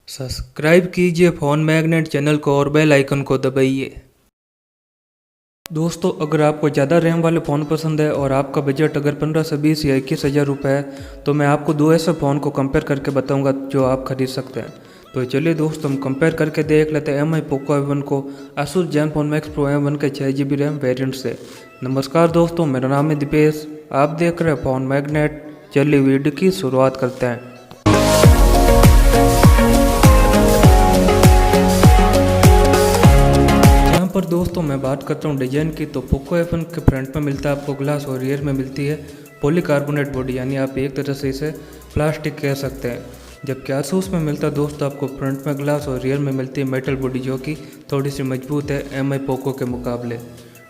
Subscribe कीजिए phone magnet channel को और बेल आइकन को दबाइए। दोस्तों, अगर आपको ज़्यादा रैम वाले फ़ोन पसंद है और आपका बजट अगर 15 से 20 या 21 हज़ार रुपये है तो मैं आपको दो ऐसे फ़ोन को कंपेयर करके बताऊंगा जो आप खरीद सकते हैं। तो चलिए दोस्तों, हम कंपेयर करके देख लेते हैं Mi Poco M1 को Asus Zenfone Max Pro M1 के 6 GB रैम वेरिएंट से। नमस्कार दोस्तों, मेरा नाम है दीपेश, आप देख रहे हैं फ़ोन मैग्नेट। चलिए वीडियो की शुरुआत करते हैं। पर दोस्तों मैं बात करता हूँ डिज़ाइन की, तो पोको M1 के फ्रंट में मिलता है आपको ग्लास और रियर में मिलती है पॉलीकार्बोनेट बॉडी, यानी आप एक तरह से इसे प्लास्टिक कह सकते हैं। जबकि आसूस में मिलता है दोस्तों आपको फ्रंट में ग्लास और रियर में मिलती है मेटल बॉडी, जो कि थोड़ी सी मजबूत है Mi Poco के मुकाबले।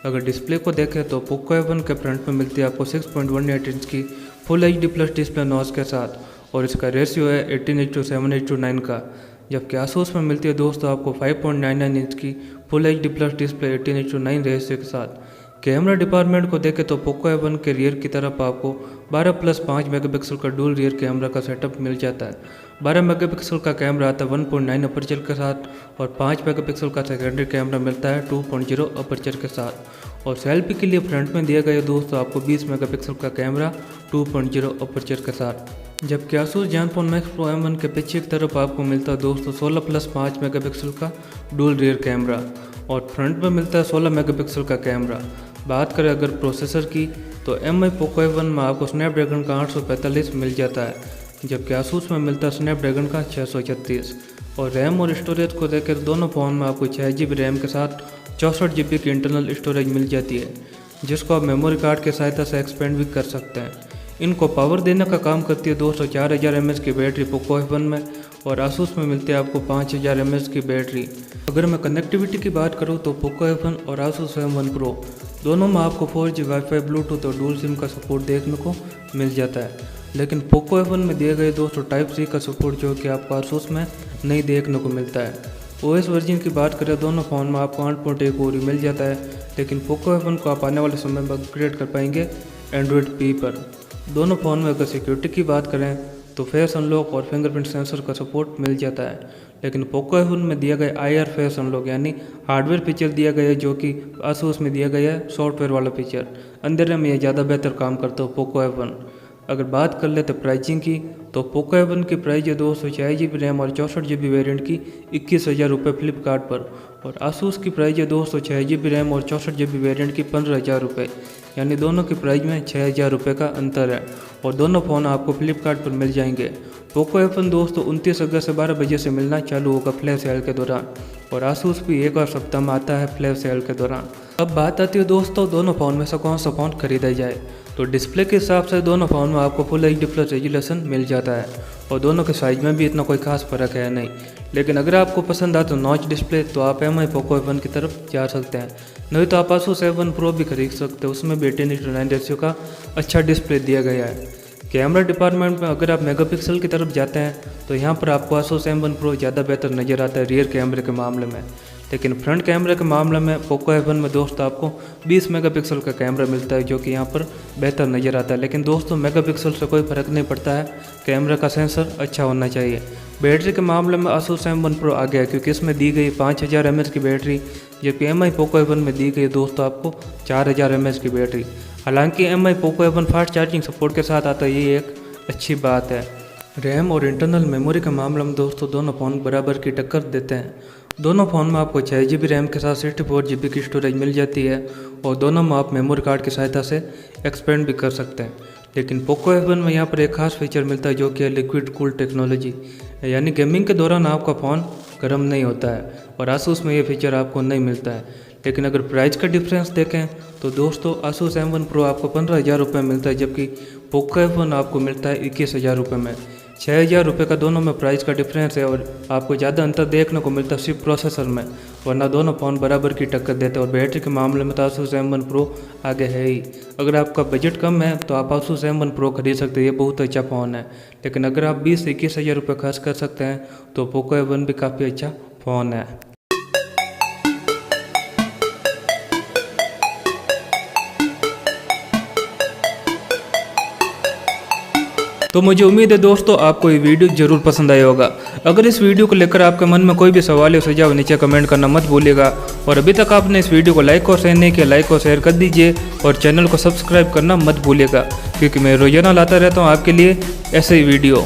अगर डिस्प्ले को देखें तो पोको M1 के फ्रंट में मिलती है आपको 6.18 इंच की full HD plus display notch के साथ, और इसका रेशियो है 18:7:9 का। जबकि आसूस में मिलती है दोस्तों आपको 5.99 इंच की full HD plus display 18:9 ratio के साथ। कैमरा डिपार्टमेंट को देखें तो पोको M1 के रियर की तरफ आपको 12+5 मेगापिक्सल का डुअल रियर कैमरा का सेटअप मिल जाता है। 12 मेगापिक्सल का कैमरा आता है 1.9 अपर्चर के साथ, और 5 मेगापिक्सल का सेकेंडरी कैमरा मिलता है 2.0 अपर्चर के साथ। और सेल्फी के लिए फ्रंट में दिया गया दोस्तों आपको 20 मेगापिक्सल का कैमरा 2.0 अपर्चर के साथ। जबकि Asus Zenfone Max Pro M1 के पीछे की तरफ आपको मिलता है दोस्तों 16+5 मेगापिक्सल का डुअल रियर कैमरा, और फ्रंट में मिलता है 16 मेगापिक्सल का कैमरा। बात करें अगर प्रोसेसर की, तो Mi Poco M1 में आपको स्नैपड्रैगन का 845 मिल जाता है, जबकि Asus में मिलता है स्नैपड्रैगन का 636। और रैम और स्टोरेज को देखकर दोनों फ़ोन में आपको 6 GB रैम के साथ 64 GB की इंटरनल स्टोरेज मिल जाती है, जिसको आप मेमोरी कार्ड की सहायता से एक्सपेंड भी कर सकते हैं। इनको पावर देने का काम करती है दोस्तों 4000 mAh की बैटरी पोको M1 में, और Asus में मिलती है आपको 5000 mAh की बैटरी। अगर मैं कनेक्टिविटी की बात करूं तो पोको M1 और Asus M1 Pro दोनों में आपको 4G वाईफाई, ब्लूटूथ और डुअल सिम का सपोर्ट देखने को मिल जाता है। लेकिन पोको M1 में दिए गए दोस्तों टाइप C का सपोर्ट जो कि आपको Asus में नहीं देखने को मिलता है। OS वर्जन की बात करें दोनों फ़ोन में आपको 8.1 ORI मिल जाता है, लेकिन पोको M1 को आप आने वाले समय में अपग्रेड कर पाएंगे Android P पर। दोनों फ़ोन में अगर सिक्योरिटी की बात करें तो फेस अनलॉक और फिंगरप्रिंट सेंसर का सपोर्ट मिल जाता है, लेकिन पोको M1 में दिया गया IR फेस अनलॉक यानी हार्डवेयर फीचर दिया गया है, जो कि Asus में दिया गया है सॉफ्टवेयर वाला फीचर। अंधेरे में यह ज़्यादा बेहतर काम करता है पोको M1। अगर बात कर लेते प्राइसिंग की, तो पोको M1 की प्राइस है दोस्तों 6 GB रैम और 64 GB वेरिएंट की 21,000 रुपये फ्लिपकार्ट पर, और Asus की प्राइस है दोस्तों 6 GB रैम और 64 GB वेरिएंट की 15,000 रुपये, यानी दोनों की प्राइस में 6,000 रुपये का अंतर है। और दोनों फ़ोन आपको फ्लिपकार्ट पर मिल जाएंगे। पोको M1 दोस्तों 29 अगस्त से 12 बजे से मिलना चालू होगा फ्लैश सेल के दौरान, और Asus भी एक और सप्ताह में आता है फ्लैश सेल के दौरान। अब बात आती है दोस्तों दोनों फ़ोन में से कौन सा फ़ोन खरीदा जाए, तो डिस्प्ले के हिसाब से दोनों फ़ोन में आपको फुल HD प्लस रेजोल्यूशन मिल जाता है, और दोनों के साइज में भी इतना कोई खास फ़र्क है नहीं। लेकिन अगर आपको पसंद आता है नॉच डिस्प्ले तो आप Mi Poco M1 की तरफ जा सकते हैं, नहीं तो आप Asus M1 Pro भी खरीद सकते हैं, उसमें भी 18:9 रेशियो का अच्छा डिस्प्ले दिया गया है। कैमरा डिपार्टमेंट में अगर आप मेगापिक्सल की तरफ जाते हैं तो यहाँ पर आपको Asus M1 Pro ज़्यादा बेहतर नज़र आता है रियर कैमरे के मामले में। लेकिन फ्रंट कैमरे के मामले में पोको M1 में दोस्तों आपको 20 मेगापिक्सल का कैमरा मिलता है, जो कि यहाँ पर बेहतर नज़र आता है। लेकिन दोस्तों मेगापिक्सल से कोई फ़र्क नहीं पड़ता है, कैमरा का सेंसर अच्छा होना चाहिए। बैटरी के मामले में Asus M1 Pro आ गया, क्योंकि इसमें दी गई 5000 mAh की बैटरी, जबकि Mi Poco M1 में दी गई दोस्तों आपको 4000 mAh की बैटरी। हालांकि Mi Poco M1 fast charging support के साथ आता है, ये एक अच्छी बात है। रैम और इंटरनल मेमोरी के मामले में दोस्तों दोनों फ़ोन बराबर की टक्कर देते हैं। दोनों फ़ोन में आपको 6 GB रैम के साथ 64 GB की स्टोरेज मिल जाती है, और दोनों में आप मेमोरी कार्ड की सहायता से एक्सपेंड भी कर सकते हैं। लेकिन पोको M1 में यहाँ पर एक खास फीचर मिलता है, जो कि है लिक्विड कूल टेक्नोलॉजी, यानी गेमिंग के दौरान आपका फ़ोन गर्म नहीं होता है, और Asus में ये फीचर आपको नहीं मिलता है। लेकिन अगर प्राइस का डिफरेंस देखें तो दोस्तों Asus M1 Pro आपको 15,000 रुपये मिलता है, जबकि पोको M1 आपको मिलता है 21,000 रुपये में। 6,000 रुपये का दोनों में प्राइस का डिफरेंस है, और आपको ज़्यादा अंतर देखने को मिलता है सिर्फ प्रोसेसर में, वरना दोनों फ़ोन बराबर की टक्कर देते हैं। और बैटरी के मामले में तो Asus M1 Pro आगे है ही। अगर आपका बजट कम है तो आप Asus M1 Pro खरीद सकते हैं, ये बहुत अच्छा फ़ोन है। लेकिन अगर आप 20 से 21,000 रुपये खर्च कर सकते हैं तो पोको M1 भी काफ़ी अच्छा फ़ोन है। तो मुझे उम्मीद है दोस्तों आपको ये वीडियो जरूर पसंद आया होगा। अगर इस वीडियो को लेकर आपके मन में कोई भी सवाल या सुझाव नीचे कमेंट करना मत भूलिएगा। और अभी तक आपने इस वीडियो को लाइक और शेयर नहीं किया, लाइक और शेयर कर दीजिए और चैनल को सब्सक्राइब करना मत भूलिएगा, क्योंकि मैं रोजाना लाता रहता हूँ आपके लिए ऐसे ही वीडियो।